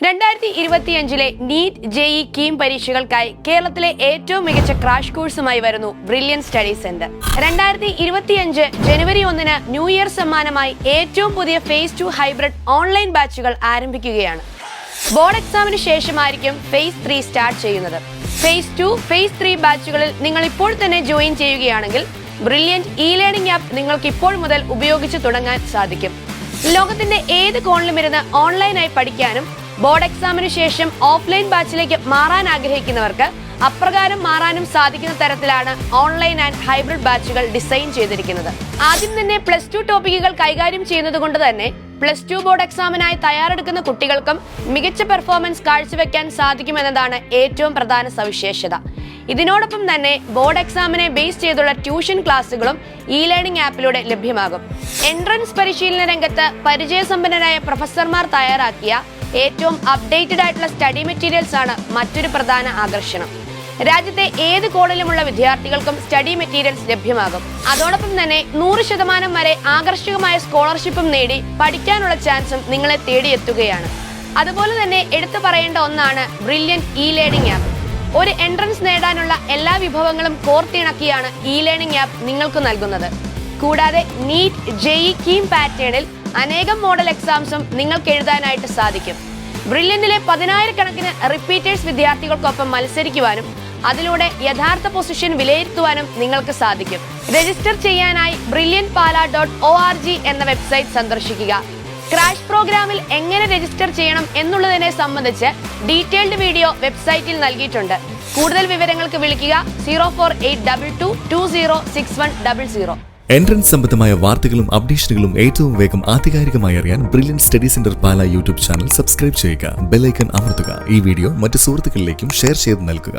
2025 NEET JEE KEAM പരീക്ഷകൾക്കായി കേരളത്തിലെ ഏറ്റവും മികച്ച ക്രാഷ് കോഴ്സുമായി വരുന്നു ബ്രില്യൻ സ്റ്റഡി സെന്റർ. 2025 ജനുവരി 1 ന്യൂ ഇയർ സമ്മാനമായി ഏറ്റവും പുതിയ ഫേസ് 2 ഹൈബ്രിഡ് ഓൺലൈൻ ബാച്ചുകൾ ആരംഭിക്കുകയാണ്. ബോർഡ് എക്സാമിന് ശേഷമായിരിക്കും ഫേസ് 3 സ്റ്റാർട്ട് ചെയ്യുന്നത്. ഫേസ് 2, ഫേസ് 3 ബാച്ചുകളിൽ നിങ്ങൾ ഇപ്പോൾ തന്നെ ജോയിൻ ചെയ്യുകയാണെങ്കിൽ ബ്രില്യന്റ് ലേണിംഗ് ആപ്പ് നിങ്ങൾക്ക് ഇപ്പോൾ മുതൽ ഉപയോഗിച്ച് തുടങ്ങാൻ സാധിക്കും. ലോകത്തിന്റെ ഏത് കോണിലും ഇരുന്ന് ഓൺലൈനായി പഠിക്കാനും ബോർഡ് എക്സാമിന് ശേഷം ഓഫ്ലൈൻ ബാച്ചിലേക്ക് മാറാൻ ആഗ്രഹിക്കുന്നവർക്ക് അപ്രകാരം മാറാനും സാധിക്കുന്ന തരത്തിലാണ് ഓൺലൈൻ ആൻഡ് ഹൈബ്രിഡ് ബാച്ചുകൾ ഡിസൈൻ ചെയ്തിരിക്കുന്നത്. ആദ്യം തന്നെ +2 ടോപ്പിക്കുകൾ കൈകാര്യം ചെയ്യുന്നത് കൊണ്ട് തന്നെ +2 ബോർഡ് എക്സാമിനായി തയ്യാറെടുക്കുന്ന കുട്ടികൾക്കും മികച്ച പെർഫോമൻസ് കാഴ്ചവെക്കാൻ സാധിക്കുമെന്നതാണ് ഏറ്റവും പ്രധാന സവിശേഷത. ഇതിനോടൊപ്പം തന്നെ ബോർഡ് എക്സാമിനെ ബേസ് ചെയ്തുള്ള ട്യൂഷൻ ക്ലാസുകളും ലേണിംഗ് ആപ്പിലൂടെ ലഭ്യമാകും. എൻട്രൻസ് പരിശീലന രംഗത്ത് പരിചയസമ്പന്നരായ പ്രൊഫസർമാർ തയ്യാറാക്കിയ ഏറ്റവും അപ്ഡേറ്റഡ് ആയിട്ടുള്ള സ്റ്റഡി മെറ്റീരിയൽസ് ആണ് മറ്റൊരു പ്രധാന ആകർഷണം. രാജ്യത്തെ ഏത് കോണിലുമുള്ള വിദ്യാർത്ഥികൾക്കും സ്റ്റഡി മെറ്റീരിയൽസ് ലഭ്യമാകും. അതോടൊപ്പം തന്നെ 100% വരെ ആകർഷകമായ സ്കോളർഷിപ്പും നേടി പഠിക്കാനുള്ള ചാൻസും നിങ്ങളെ തേടിയെത്തുകയാണ്. അതുപോലെ തന്നെ എടുത്തു പറയേണ്ട ഒന്നാണ് ബ്രില്യന്റ് ലേണിംഗ് ആപ്പ്. ഒരു എൻട്രൻസ് നേടാനുള്ള എല്ലാ വിഭവങ്ങളും കോർത്തിണക്കിയാണ് ലേണിംഗ് ആപ്പ് നിങ്ങൾക്ക് നൽകുന്നത്. കൂടാതെ നീറ്റ് ജെഇഇ കീം പാറ്റേണിൽ അനേകം മോഡൽ എക്സാംസും നിങ്ങൾക്ക് എഴുതാനായിട്ട് സാധിക്കും. ബ്രില്യന്റിലെ 10,000-കണക്കിന് റിപ്പീറ്റേഴ്സ് വിദ്യാർത്ഥികൾക്കൊപ്പം മത്സരിക്കുവാനും അതിലൂടെ യഥാർത്ഥ പൊസിഷൻ വിലയിരുത്തുവാനും നിങ്ങൾക്ക് സാധിക്കും. രജിസ്റ്റർ ചെയ്യാനായി brilliantpala.org എന്ന വെബ്സൈറ്റ് സന്ദർശിക്കുക. ക്രാഷ് പ്രോഗ്രാമിൽ എങ്ങനെ രജിസ്റ്റർ ചെയ്യണം എന്നുള്ളതിനെ സംബന്ധിച്ച് ഡീറ്റെയിൽഡ് വീഡിയോ വെബ്സൈറ്റിൽ നൽകിയിട്ടുണ്ട്. കൂടുതൽ വിവരങ്ങൾക്ക് വിളിക്കുക 0482206100. എൻട്രൻസ് സംബന്ധമായ വാർത്തകളും അപ്ഡേഷനുകളും ഏറ്റവും വേഗം ആധികാരികമായി അറിയാൻ ബ്രില്യൻ സ്റ്റഡി സെന്റർ പാല യൂട്യൂബ് ചാനൽ സബ്സ്ക്രൈബ് ചെയ്യുക. ബെൽ ഐക്കൺ അമർത്തുക. ഈ വീഡിയോ മറ്റു സുഹൃത്തുക്കളിലേക്കും ഷെയർ ചെയ്ത് നൽകുക.